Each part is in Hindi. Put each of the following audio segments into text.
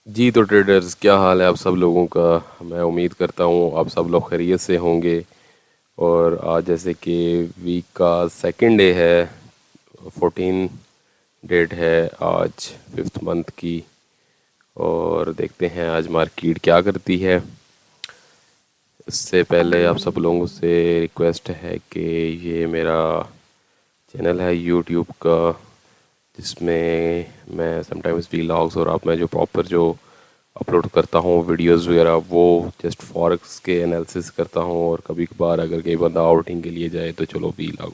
जी तो ट्रेडर्स, क्या हाल है आप सब लोगों का। मैं उम्मीद करता हूँ आप सब लोग खैरियत से होंगे। और आज जैसे कि वीक का सेकंड डे है, 14 डेट है आज 5th मंथ की। और देखते हैं आज मार्केट क्या करती है। इससे पहले आप सब लोगों से रिक्वेस्ट है कि ये मेरा चैनल है यूट्यूब का, जिसमें मैं समटाइम्स व्लॉग्स और आप मैं जो प्रॉपर जो अपलोड करता हूँ वीडियोस वगैरह, वो जस्ट फॉरेक्स के एनालिसिस करता हूँ। और कभी कभार अगर कोई बंदा आउटिंग के लिए जाए तो चलो व्लॉग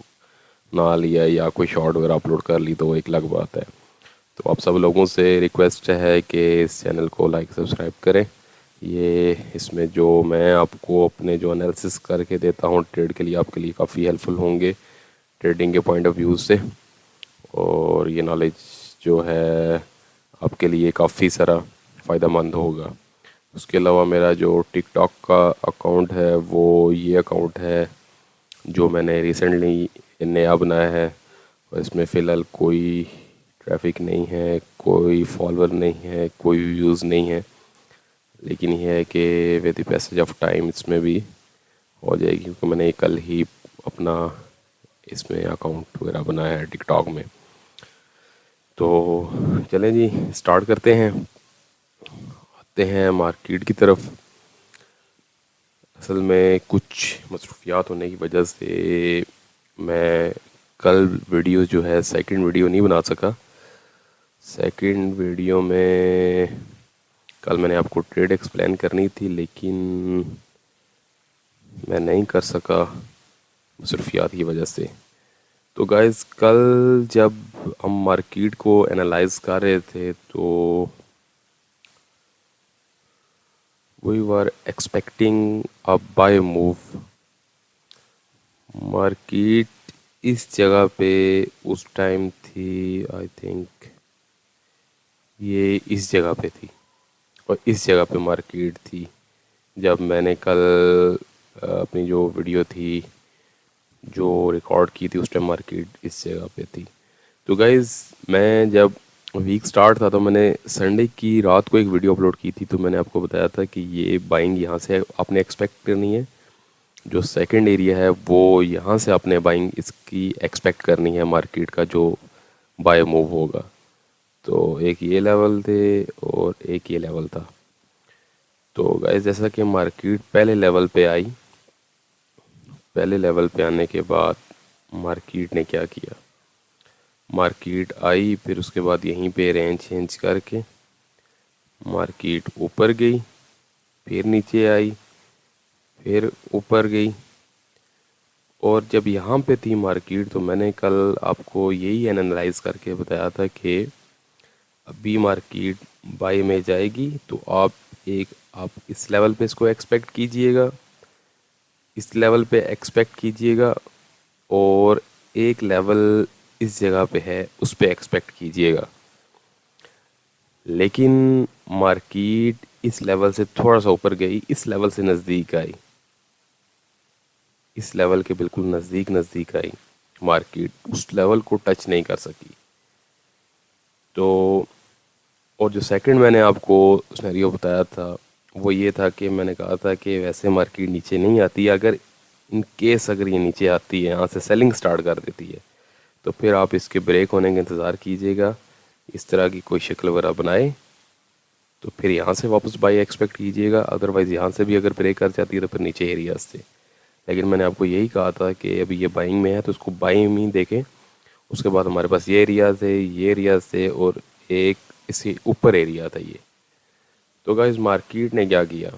ना लिया या कोई शॉर्ट वगैरह अपलोड कर ली तो वो एक अलग बात है। तो आप सब लोगों से रिक्वेस्ट है कि इस चैनल को लाइक सब्सक्राइब करें। ये इसमें जो मैं आपको अपने जो एनालिसिस करके देता हूँ ट्रेड के लिए, आपके लिए काफ़ी हेल्पफुल होंगे ट्रेडिंग के पॉइंट ऑफ व्यू से। और ये नॉलेज जो है आपके लिए काफ़ी सारा फ़ायदेमंद होगा। उसके अलावा मेरा जो टिकटॉक का अकाउंट है वो ये अकाउंट है जो मैंने रिसेंटली नया बनाया है। और इसमें फ़िलहाल कोई ट्रैफिक नहीं है, कोई फॉलोअर नहीं है, कोई व्यूज़ नहीं है। लेकिन यह है कि with the passage of time इसमें भी हो जाएगी, क्योंकि मैंने कल ही अपना इसमें अकाउंट वगैरह बनाया है टिकटॉक में। तो चलें जी, स्टार्ट करते हैं। आते हैं मार्केट की तरफ। असल में कुछ मसरूफियात होने की वजह से मैं कल वीडियो जो है सेकंड वीडियो नहीं बना सका। सेकंड वीडियो में कल मैंने आपको ट्रेड एक्सप्लेन करनी थी, लेकिन मैं नहीं कर सका मसरूफियात की वजह से। तो गाइस, कल जब हम मार्केट को एनालाइज कर रहे थे तो we were expecting a buy move. Market इस जगह पे उस टाइम थी, आई थिंक ये इस जगह पे थी। और इस जगह पे मार्केट थी जब मैंने कल अपनी जो वीडियो थी जो रिकॉर्ड की थी, उस टाइम मार्केट इस जगह पे थी। तो गाइज़, मैं जब वीक स्टार्ट था तो मैंने संडे की रात को एक वीडियो अपलोड की थी। तो मैंने आपको बताया था कि ये बाइंग यहाँ से आपने एक्सपेक्ट करनी है। जो सेकंड एरिया है वो यहाँ से आपने बाइंग इसकी एक्सपेक्ट करनी है, मार्केट का जो बाय मूव होगा। तो एक ये लेवल थे और एक ये लेवल था। तो गाइस, जैसा कि मार्केट पहले लेवल पे आई, पहले लेवल पे आने के बाद मार्केट ने क्या किया, मार्केट आई फिर उसके बाद यहीं पे रेंज चेंज करके मार्केट ऊपर गई, फिर नीचे आई, फिर ऊपर गई। और जब यहाँ पे थी मार्केट तो मैंने कल आपको यही एनालाइज करके बताया था कि अभी मार्केट बाई में जाएगी तो आप इस लेवल पे इसको एक्सपेक्ट कीजिएगा, इस लेवल पे एक्सपेक्ट कीजिएगा, और एक लेवल इस जगह पे है उस पे एक्सपेक्ट कीजिएगा। लेकिन मार्केट इस लेवल से थोड़ा सा ऊपर गई, इस लेवल से नज़दीक आई, इस लेवल के बिल्कुल नज़दीक नज़दीक आई। मार्केट उस लेवल को टच नहीं कर सकी। तो और जो सेकंड मैंने आपको सिनेरियो बताया था वो ये था कि मैंने कहा था कि वैसे मार्केट नीचे नहीं आती, अगर इन केस अगर ये नीचे आती है, यहाँ से सेलिंग स्टार्ट कर देती है, तो फिर आप इसके ब्रेक होने का इंतज़ार कीजिएगा। इस तरह की कोई शक्ल वगैरह बनाए तो फिर यहाँ से वापस बाई एक्सपेक्ट कीजिएगा। अदरवाइज़ यहाँ से भी अगर ब्रेक कर जाती है तो फिर नीचे एरियाज से। लेकिन मैंने आपको यही कहा था कि अभी ये बाइंग में है तो उसको बाइंग में ही देखें। उसके बाद हमारे पास ये एरियाज है, ये एरियाज थे, और एक इससे ऊपर एरिया था ये। तो गाइस, मार्केट ने क्या किया,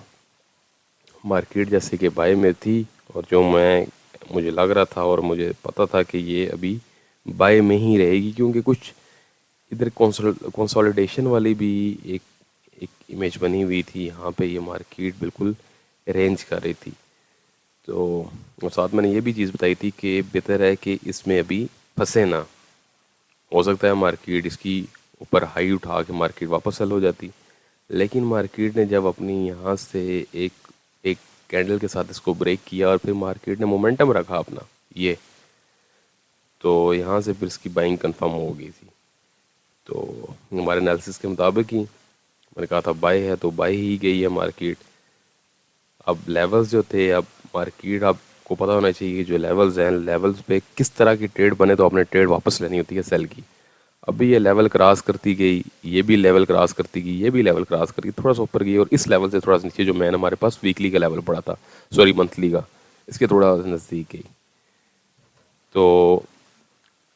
मार्केट जैसे कि बाय में थी, और जो मुझे लग रहा था और मुझे पता था कि ये अभी बाय में ही रहेगी, क्योंकि कुछ इधर कंसोलिडेशन वाली भी एक एक इमेज बनी हुई थी। यहाँ पे ये मार्केट बिल्कुल रेंज कर रही थी। तो और साथ मैंने ये भी चीज़ बताई थी कि बेहतर है कि इसमें अभी फंसे ना। हो सकता है मार्केट इसकी ऊपर हाई उठा के मार्केट वापस सेल हो जाती। लेकिन मार्केट ने जब अपनी यहाँ से एक एक कैंडल के साथ इसको ब्रेक किया और फिर मार्केट ने मोमेंटम रखा अपना ये, तो यहाँ से फिर इसकी बाइंग कंफर्म हो गई थी। तो हमारे एनालिसिस के मुताबिक ही मैंने कहा था बाय है तो बाय ही गई है मार्केट। अब लेवल्स जो थे, अब मार्केट आपको पता होना चाहिए कि जो लेवल्स हैं, लेवल्स पे किस तरह की ट्रेड बने तो आपने ट्रेड वापस लेनी होती है सेल की। अभी ये लेवल क्रॉस करती गई, ये भी लेवल क्रॉस करती गई, ये भी लेवल क्रॉस करती गई, थोड़ा सा ऊपर गई और इस लेवल से थोड़ा सा नीचे जो मैंने हमारे पास वीकली का लेवल पड़ा था, सॉरी मंथली का, इसके थोड़ा नज़दीक गई। तो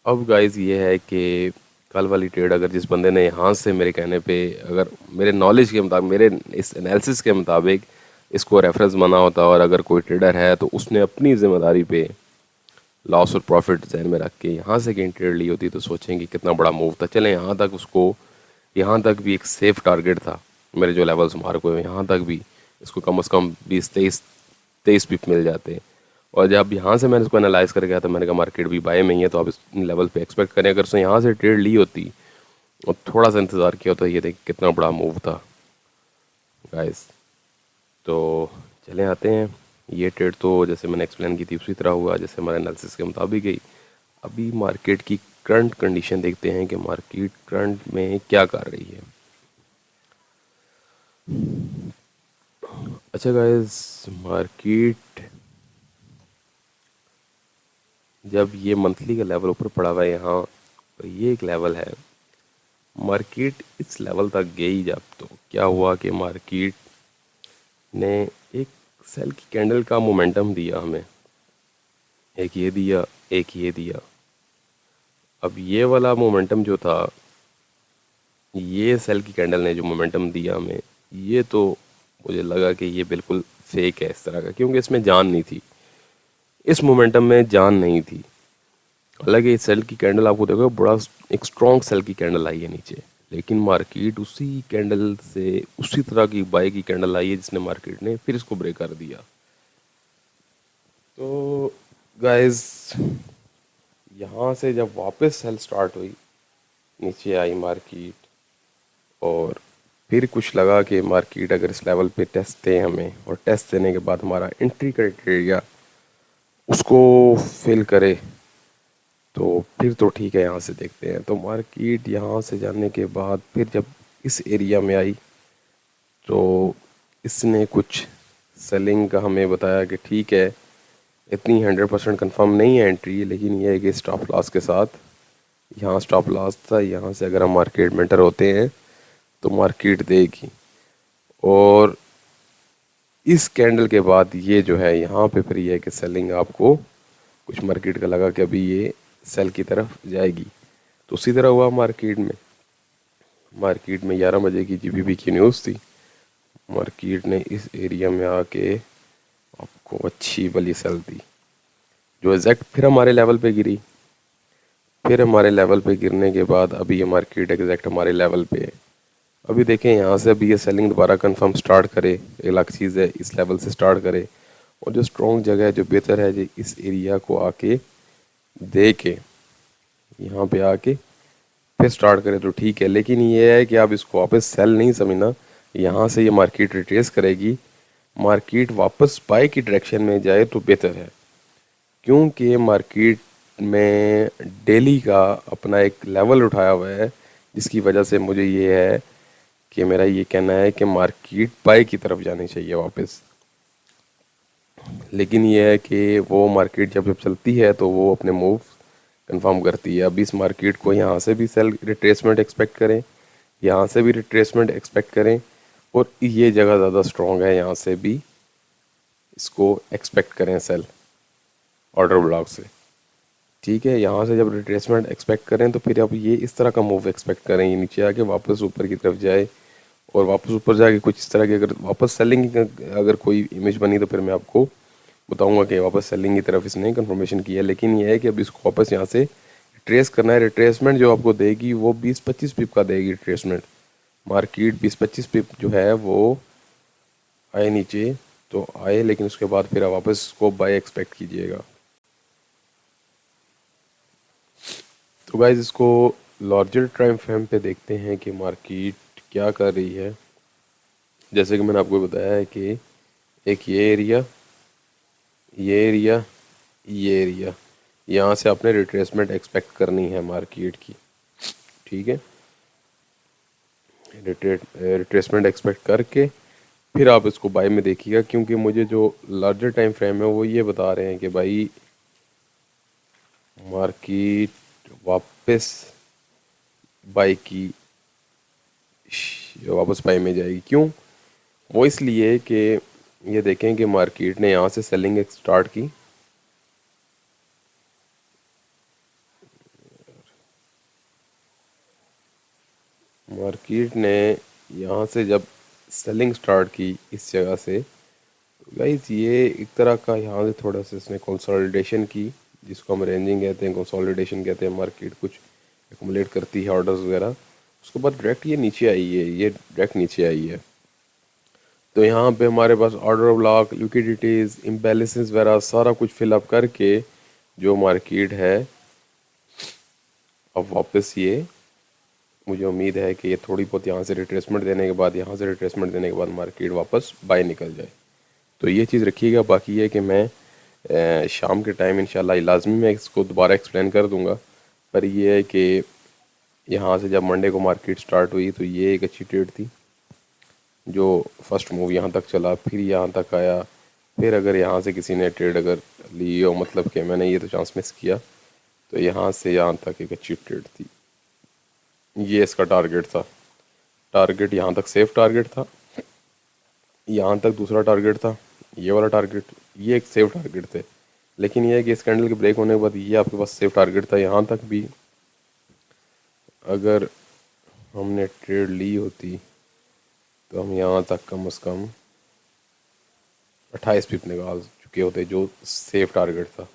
अब गाइस ये है कि कल वाली ट्रेड अगर जिस बंदे ने यहाँ से मेरे कहने पे, अगर मेरे नॉलेज के मुताबिक, मेरे इस एनालिसिस के मुताबिक इसको रेफरेंस माना होता और अगर कोई ट्रेडर है तो उसने अपनी जिम्मेदारी पे लॉस और प्रॉफिट जहन में रख के यहाँ से कहीं ट्रेड ली होती तो सोचेंगे कितना बड़ा मूव था। चलें यहाँ तक, उसको यहाँ तक भी एक सेफ टारगेट था, मेरे जो लेवल्स मार्क हुए यहाँ तक भी इसको कम से कम 20-23 पिप मिल जाते। और जब यहाँ से मैंने इसको एनालाइज करके गया तो मैंने कहा मार्केट भी बाय में ही है, तो आप इस लेवल पे एक्सपेक्ट करें। अगर उसने यहाँ से ट्रेड ली होती और थोड़ा सा इंतज़ार किया होता, ये देख कितना बड़ा मूव था गाइस। तो चले आते हैं, ये ट्रेड तो जैसे मैंने एक्सप्लेन की थी उसी तरह हुआ जैसे हमारे एनालिसिस के मुताबिक गई। अभी मार्केट की करंट कंडीशन देखते हैं कि मार्केट करंट में क्या कर रही है। अच्छा गाइस, मार्केट जब ये मंथली का लेवल ऊपर पड़ा हुआ है यहाँ, तो ये एक लेवल है, मार्केट इस लेवल तक गई जब, तो क्या हुआ कि मार्केट ने एक सेल की कैंडल का मोमेंटम दिया हमें, एक ये दिया, एक ये दिया। अब ये वाला मोमेंटम जो था, ये सेल की कैंडल ने जो मोमेंटम दिया हमें, ये तो मुझे लगा कि ये बिल्कुल फेक है इस तरह का, क्योंकि इसमें जान नहीं थी, इस मोमेंटम में जान नहीं थी। हालांकि इस सेल की कैंडल आपको देखो बड़ा एक स्ट्रॉन्ग सेल की कैंडल आई है नीचे, लेकिन मार्केट उसी कैंडल से उसी तरह की बाय की कैंडल आई है जिसने मार्केट ने फिर इसको ब्रेक कर दिया। तो गाइस, यहाँ से जब वापस सेल स्टार्ट हुई, नीचे आई मार्केट, और फिर कुछ लगा कि मार्केट अगर इस लेवल पे टेस्ट दे हमें, और टेस्ट देने के बाद हमारा एंट्री क्राइटेरिया उसको फिल करे, तो फिर तो ठीक है, यहाँ से देखते हैं। तो मार्केट यहाँ से जाने के बाद फिर जब इस एरिया में आई तो इसने कुछ सेलिंग का हमें बताया कि ठीक है, इतनी 100% कंफर्म नहीं है एंट्री, लेकिन ये है कि स्टॉप लॉस के साथ, यहाँ स्टॉप लॉस था, यहाँ से अगर हम मार्केट में एंटर होते हैं तो मार्केट देगी। और इस कैंडल के बाद ये जो है यहाँ पे फिर ये है कि सेलिंग आपको कुछ मार्केट का लगा कि अभी ये सेल की तरफ जाएगी, तो उसी तरह हुआ मार्केट में। मार्केट में 11 बजे की जीबीपी की न्यूज़ थी, मार्केट ने इस एरिया में आके आपको अच्छी वाली सेल दी, जो एग्जैक्ट फिर हमारे लेवल पे गिरी। फिर हमारे लेवल पे गिरने के बाद अभी ये मार्केट एग्जैक्ट हमारे लेवल पे है। अभी देखें यहाँ से अभी ये सेलिंग दोबारा कंफर्म स्टार्ट करे, एक अलग चीज़ है, इस लेवल से स्टार्ट करे, और जो स्ट्रॉन्ग जगह है, जो बेहतर है, जो इस एरिया को आके दे के यहाँ पे आके फिर स्टार्ट करे तो ठीक है। लेकिन ये है कि आप इसको वापस सेल नहीं समझना, यहाँ से ये मार्केट रिट्रेस करेगी, मार्केट वापस बाय की डायरेक्शन में जाए तो बेहतर है, क्योंकि मार्केट में डेली का अपना एक लेवल उठाया हुआ है, जिसकी वजह से मुझे ये है कि मेरा ये कहना है कि मार्केट बाय की तरफ जानी चाहिए वापस। लेकिन ये है कि वो मार्केट जब जब चलती है तो वो अपने मूव कंफर्म करती है। अब इस मार्केट को यहाँ से भी सेल रिट्रेसमेंट एक्सपेक्ट करें, यहाँ से भी रिट्रेसमेंट एक्सपेक्ट करें, और ये जगह ज़्यादा स्ट्रॉन्ग है, यहाँ से भी इसको एक्सपेक्ट करें सेल ऑर्डर ब्लॉक से। ठीक है, यहाँ से जब रिट्रेसमेंट एक्सपेक्ट करें तो फिर अब ये इस तरह का मूव एक्सपेक्ट करें, ये नीचे आके वापस ऊपर की तरफ जाए, और वापस ऊपर जाके कुछ इस तरह की अगर वापस सेलिंग की अगर कोई इमेज बनी तो फिर मैं आपको बताऊंगा कि वापस सेलिंग की तरफ इसने कंफर्मेशन की है। लेकिन ये है कि अब इसको वापस यहाँ से ट्रेस करना है। रिट्रेसमेंट जो आपको देगी वो 20-25 पिप का देगी रिट्रेसमेंट, मार्केट 20-25 पिप जो है वो आए नीचे तो आए, लेकिन उसके बाद फिर आप वापस इसको बाय एक्सपेक्ट कीजिएगा। तो गाइज, इसको लार्जर टाइम फ्रेम पे देखते हैं कि मार्केट क्या कर रही है। जैसे कि मैंने आपको बताया है कि एक ये एरिया, ये एरिया, ये एरिया, यहाँ से आपने रिट्रेसमेंट एक्सपेक्ट करनी है मार्केट की। ठीक है, रिट्रेसमेंट एक्सपेक्ट करके फिर आप इसको बाय में देखिएगा, क्योंकि मुझे जो लार्जर टाइम फ्रेम है वो ये बता रहे हैं कि भाई मार्केट वापस बाय की वापस बाय में जाएगी। क्यों? वो इसलिए कि ये देखें कि मार्केट ने यहाँ से सेलिंग स्टार्ट की, मार्केट ने यहाँ से जब सेलिंग स्टार्ट की इस जगह से, गाइस ये एक तरह का यहाँ से थोड़ा सा इसने कंसोलिडेशन की, जिसको हम रेंजिंग कहते हैं, कंसोलिडेशन कहते हैं। मार्केट कुछ एकमुलेट करती है ऑर्डर्स वगैरह, उसके बाद डायरेक्ट ये नीचे आई है, ये डायरेक्ट नीचे आई है। तो यहाँ पे हमारे पास ऑर्डर ब्लॉक, लिक्विडिटीज़, इम्बैलेंसेस वगैरह सारा कुछ फिलअप करके जो मार्केट है अब वापस ये, मुझे उम्मीद है कि ये थोड़ी बहुत यहाँ से रिट्रेसमेंट देने के बाद, यहाँ से रिट्रेसमेंट देने के बाद मार्केट वापस बाय निकल जाए। तो ये चीज़ रखिएगा। बाकी ये कि मैं शाम के टाइम इंशाल्लाह लाजमी मैं इसको दोबारा एक्सप्लेन कर दूंगा। पर ये है कि यहाँ से जब मंडे को मार्केट स्टार्ट हुई तो ये एक अच्छी ट्रेड थी, जो फर्स्ट मूव यहाँ तक चला, फिर यहाँ तक आया। फिर अगर यहाँ से किसी ने ट्रेड अगर ली हो, मतलब कि मैंने ये तो चांस मिस किया, तो यहाँ से यहाँ तक एक अच्छी ट्रेड थी। ये इसका टारगेट था, टारगेट यहाँ तक सेफ टारगेट था, यहाँ तक दूसरा टारगेट था, ये वाला टारगेट, ये एक सेफ टारगेट थे। लेकिन ये है कि इस कैंडल के ब्रेक होने के बाद ये आपके पास सेफ टारगेट था। यहाँ तक भी अगर हमने ट्रेड ली होती तो हम यहाँ तक कम से कम 28 पिप निकाल चुके होते, जो सेफ टारगेट था।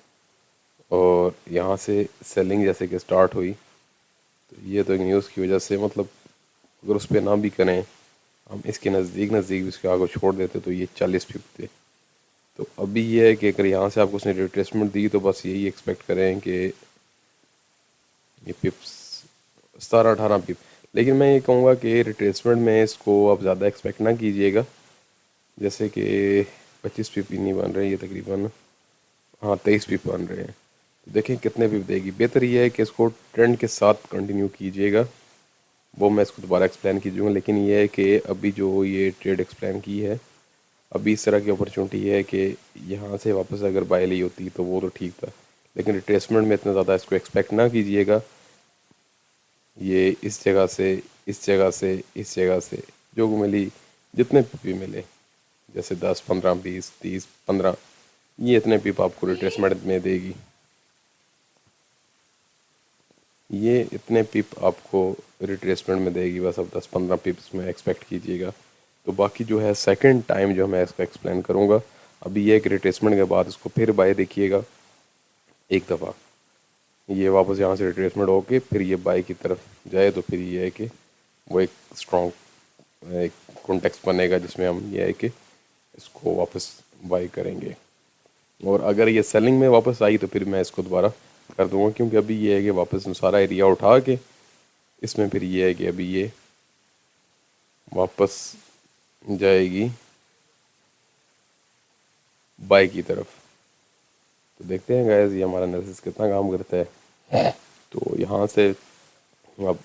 और यहाँ से सेलिंग जैसे कि स्टार्ट हुई, तो ये तो एक न्यूज़ की वजह से, मतलब अगर उस पर ना भी करें, हम इसके नज़दीक नज़दीक भी इसके आगे छोड़ देते तो ये 40 पिप थे। तो अभी ये है कि अगर यहाँ से आपको उसने रिट्रेसमेंट दी तो बस यही एक्सपेक्ट करें कि ये पिप्स 17-18 पिप। लेकिन मैं ये कहूँगा कि रिट्रेसमेंट में इसको आप ज़्यादा एक्सपेक्ट ना कीजिएगा, जैसे कि 25 पिप ही नहीं बन रहे, ये तकरीबन हाँ 23 पिप बन रहे हैं। तो देखें कितने पिप देगी। बेहतर ये है कि इसको ट्रेंड के साथ कंटिन्यू कीजिएगा, वो मैं इसको दोबारा एक्सप्लेन कीजिएगा। लेकिन ये है कि अभी जो ये ट्रेड एक्सप्लेन की है, अभी इस तरह की अपॉर्चुनिटी है कि यहाँ से वापस अगर बाय ली होती तो वो तो ठीक था, लेकिन रिट्रेसमेंट में इतना ज़्यादा इसको एक्सपेक्ट ना कीजिएगा। ये इस जगह से, इस जगह से, इस जगह से जो मिली, जितने भी मिले, जैसे 10, 15, 20, 30, 15, ये इतने पिप आपको रिट्रेसमेंट में देगी। ये इतने पिप आपको रिट्रेसमेंट में देगी, बस अब 10-15 पिप्स में एक्सपेक्ट कीजिएगा। तो बाकी जो है सेकंड टाइम जो मैं इसका एक्सप्लेन करूँगा, अभी ये एक रिट्रेसमेंट के बाद इसको फिर बाय देखिएगा एक दफ़ा, ये वापस यहाँ से रिट्रेसमेंट होके फिर ये बाय की तरफ जाए, तो फिर ये है कि वो एक स्ट्रॉन्ग एक कॉन्टेक्स्ट बनेगा जिसमें हम ये है कि इसको वापस बाय करेंगे। और अगर ये सेलिंग में वापस आई तो फिर मैं इसको दोबारा कर दूंगा, क्योंकि अभी ये है कि वापस सारा एरिया उठा के इसमें फिर ये है कि अभी ये वापस जाएगी बाय की तरफ। तो देखते हैं गाइस ये हमारा एनालिसिस कितना काम करता है। तो यहाँ से अब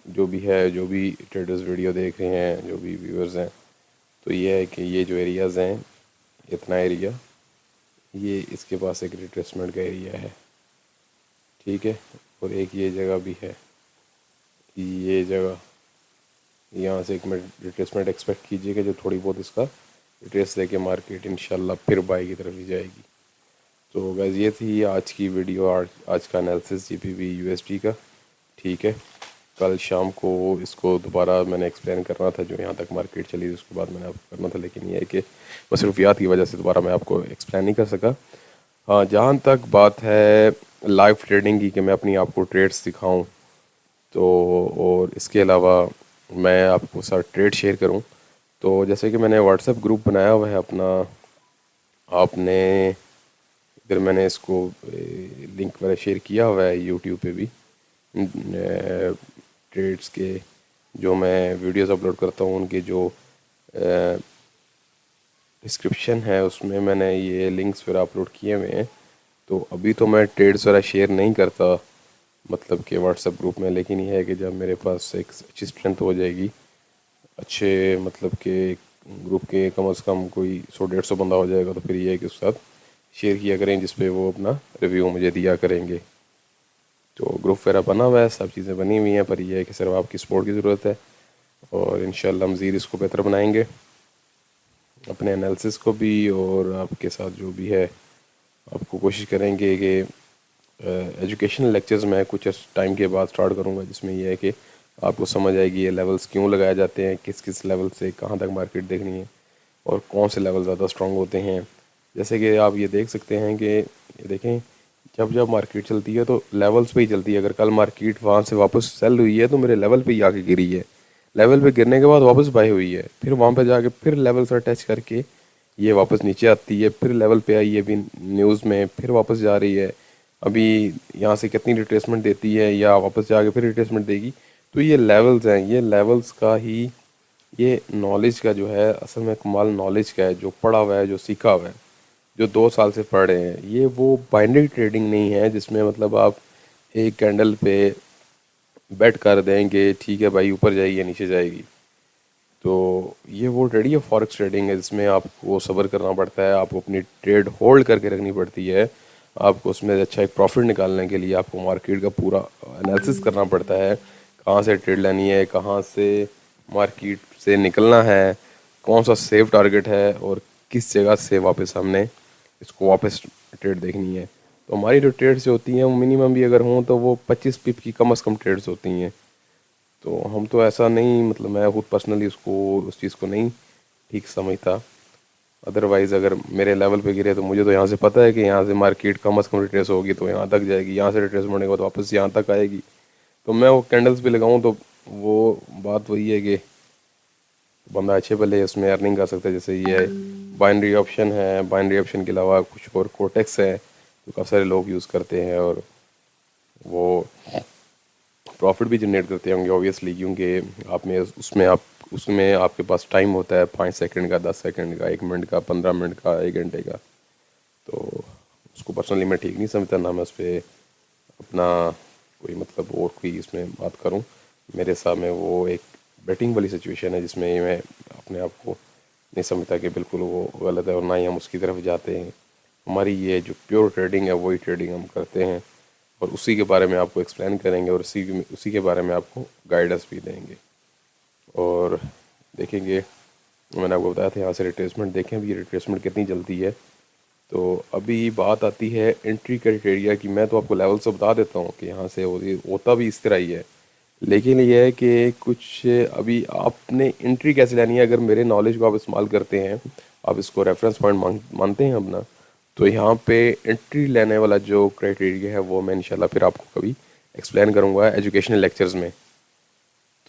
जो भी है, जो भी ट्रेडर्स वीडियो देख रहे हैं, जो भी व्यूअर्स हैं, तो ये है कि ये जो एरियाज़ हैं, इतना एरिया, ये इसके पास एक रिट्रेसमेंट का एरिया है, ठीक है। और एक ये जगह भी है, ये जगह, यहाँ से एक मिनट रिट्रेसमेंट एक्सपेक्ट कीजिएगा, जो थोड़ी बहुत इसका रिट्रेस लेके मार्केट इंशाल्लाह फिर बाय की तरफ ही जाएगी। तो गाइस ये थी आज की वीडियो, आज का एनालिसिस जीपीवी यूएसडी का, ठीक है। कल शाम को इसको दोबारा मैंने एक्सप्लेन करना था, जो यहाँ तक मार्केट चली उसके बाद मैंने आपको करना था, लेकिन ये है कि मसरूफियात की वजह से दोबारा मैं आपको एक्सप्लेन नहीं कर सका। हाँ, जहाँ तक बात है लाइव ट्रेडिंग की कि मैं अपनी आपको ट्रेड्स दिखाऊं, तो और इसके अलावा मैं आपको साथ ट्रेड शेयर करूं, तो जैसे कि मैंने व्हाट्सएप ग्रुप बनाया हुआ है अपना, आपने इधर मैंने इसको लिंक वगैरह शेयर किया हुआ है यूट्यूब पे भी, ट्रेड्स के जो मैं वीडियोस अपलोड करता हूँ उनके जो डिस्क्रिप्शन है उसमें मैंने ये लिंक्स फिर अपलोड किए हुए हैं। तो अभी तो मैं ट्रेड्स वगैरह शेयर नहीं करता, मतलब कि व्हाट्सएप ग्रुप में, लेकिन ये है कि जब मेरे पास एक अच्छी स्ट्रेंथ हो जाएगी अच्छे मतलब कि ग्रुप के कम से कम कोई 100-150 बंदा हो जाएगा, तो फिर ये है कि उसके साथ शेयर किया करें, जिस पे वो अपना रिव्यू मुझे दिया करेंगे। तो ग्रुप वगैरह बना हुआ है, सब चीज़ें बनी हुई हैं, पर यह है कि सिर्फ आपकी सपोर्ट की ज़रूरत है। और इंशाल्लाह मज़ीद इसको बेहतर बनाएंगे, अपने एनालिसिस को भी, और आपके साथ जो भी है आपको कोशिश करेंगे कि एजुकेशनल लेक्चर्स मैं कुछ टाइम के बाद स्टार्ट करूँगा, जिसमें यह है कि आपको समझ आएगी ये लेवल्स क्यों लगाए जाते हैं, किस किस लेवल से कहाँ तक मार्केट देखनी है, और कौन से लेवल ज़्यादा स्ट्रॉन्ग होते हैं। जैसे कि आप ये देख सकते हैं कि ये देखें, जब जब मार्केट चलती है तो लेवल्स पे ही चलती है। अगर कल मार्केट वहाँ से वापस सेल हुई है तो मेरे लेवल पे ही आके गिरी है, लेवल पे गिरने के बाद वापस बाई हुई है, फिर वहाँ पे जाके फिर लेवल से टच करके ये वापस नीचे आती है, फिर लेवल पे आई है अभी न्यूज़ में, फिर वापस जा रही है। अभी यहाँ से कितनी रिट्रेसमेंट देती है या वापस जाके फिर रिट्रेसमेंट देगी। तो ये लेवल्स हैं, ये लेवल्स का ही, ये नॉलेज का जो है असल में कमाल नॉलेज का है, जो पढ़ा हुआ है, जो सीखा हुआ है, जो 2 साल से पढ़ रहे हैं। ये वो बाइनरी ट्रेडिंग नहीं है जिसमें मतलब आप एक कैंडल पे बेट कर देंगे, ठीक है भाई ऊपर जाएगी या नीचे जाएगी। तो ये वो ट्रेडिंग है, फॉरेक्स ट्रेडिंग है, जिसमें आपको सब्र करना पड़ता है, आपको अपनी ट्रेड होल्ड करके रखनी पड़ती है। आपको उसमें अच्छा एक प्रॉफिट निकालने के लिए आपको मार्केट का पूरा एनालिसिस करना पड़ता है, कहाँ से ट्रेड लेनी है, कहाँ से मार्केट से निकलना है, कौन सा सेफ टारगेट है, और किस जगह से वापस हमने इसको वापस ट्रेड देखनी है। तो हमारी जो ट्रेड्स होती हैं वो मिनिमम भी अगर हों तो वो 25 पिप की कम से कम ट्रेड्स होती हैं। तो हम तो ऐसा नहीं, मतलब मैं खुद पर्सनली उसको, उस चीज़ को नहीं ठीक समझता। अदरवाइज़ अगर मेरे लेवल पे गिरे तो मुझे तो यहाँ से पता है कि यहाँ से मार्केट कम से कम रिट्रेस होगी तो यहाँ तक जाएगी, यहाँ से रिट्रेस होने के बाद वापस यहाँ तक आएगी। तो मैं वो कैंडल्स भी लगाऊँ तो वो बात वही है कि बंदा अच्छे भले उसमें अर्निंग कर सकता है। जैसे ये बाइनरी ऑप्शन है, बाइनरी ऑप्शन के अलावा कुछ और कोटेक्स है जो काफ़ी सारे लोग यूज़ करते हैं, और वो प्रॉफिट भी जनरेट करते होंगे ऑब्वियसली, क्योंकि आप में उसमें आप उसमें आपके पास टाइम होता है 5 सेकंड का, 10 सेकंड का, 1 मिनट का, 15 मिनट का, 1 घंटे का। तो उसको पर्सनली मैं ठीक नहीं समझता, ना मैं उस पर अपना कोई मतलब और कोई इसमें बात करूं। मेरे सामने वो एक बेटिंग वाली सिचुएशन है जिसमें मैं अपने आप को नहीं समझता कि बिल्कुल वो गलत है, और ना ही हम उसकी तरफ जाते हैं। हमारी ये जो प्योर ट्रेडिंग है वही ट्रेडिंग हम करते हैं, और उसी के बारे में आपको एक्सप्लेन करेंगे, और उसी के बारे में आपको गाइडेंस भी देंगे। और देखेंगे, मैंने आपको बताया था यहाँ से रिट्रेसमेंट देखें, अभी रिट्रेसमेंट कितनी जल्दी है। तो अभी बात आती है एंट्री क्राइटेरिया की। मैं तो आपको लेवल से बता देता हूँ कि यहाँ से होता भी इस तरह ही है, लेकिन यह है कि कुछ अभी आपने एंट्री कैसे लेनी है। अगर मेरे नॉलेज को आप इस्तेमाल करते हैं, आप इसको रेफरेंस पॉइंट मानते हैं अपना, तो यहाँ पे एंट्री लेने वाला जो क्राइटेरिया है वो मैं इंशाल्लाह फिर आपको कभी एक्सप्लेन करूँगा एजुकेशनल लेक्चर्स में।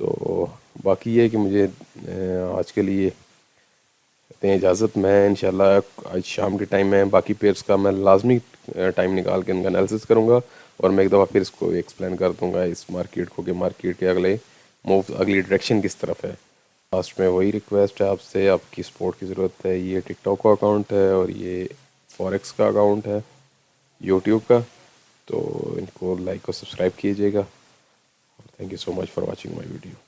तो बाकी ये है कि मुझे आज के लिए दें इजाज़त। मैं इंशाल्लाह आज शाम के टाइम में बाकी पेयर्स का मैं लाजमी टाइम निकाल के इनका एनालिसिस करूँगा, और मैं एक दफ़ा फिर इसको एक्सप्लेन कर दूँगा इस मार्केट को कि मार्केट के अगले मूव, अगली डायरेक्शन किस तरफ है। लास्ट में वही रिक्वेस्ट है आपसे, आपकी सपोर्ट की ज़रूरत है। ये टिकटॉक का अकाउंट है और ये फॉरेक्स का अकाउंट है यूट्यूब का, तो इनको लाइक और सब्सक्राइब कीजिएगा। Thank you so much for watching my video.